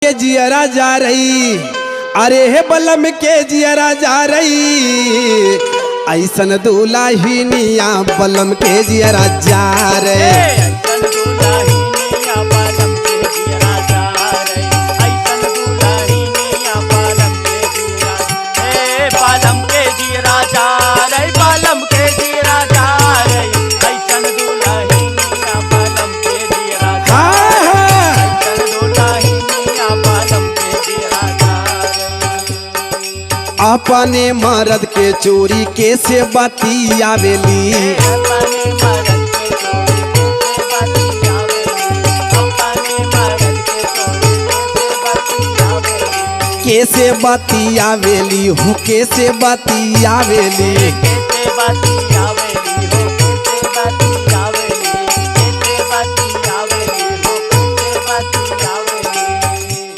के जियरा जा रही, अरे हे बलम के जियरा जा रही, ऐसन दुल्हनिया बलम के जियरा जा रे। अपने मर्द के चोरी कैसे बतियावेली, कैसे बतियावेली हो कैसे बतियावेली।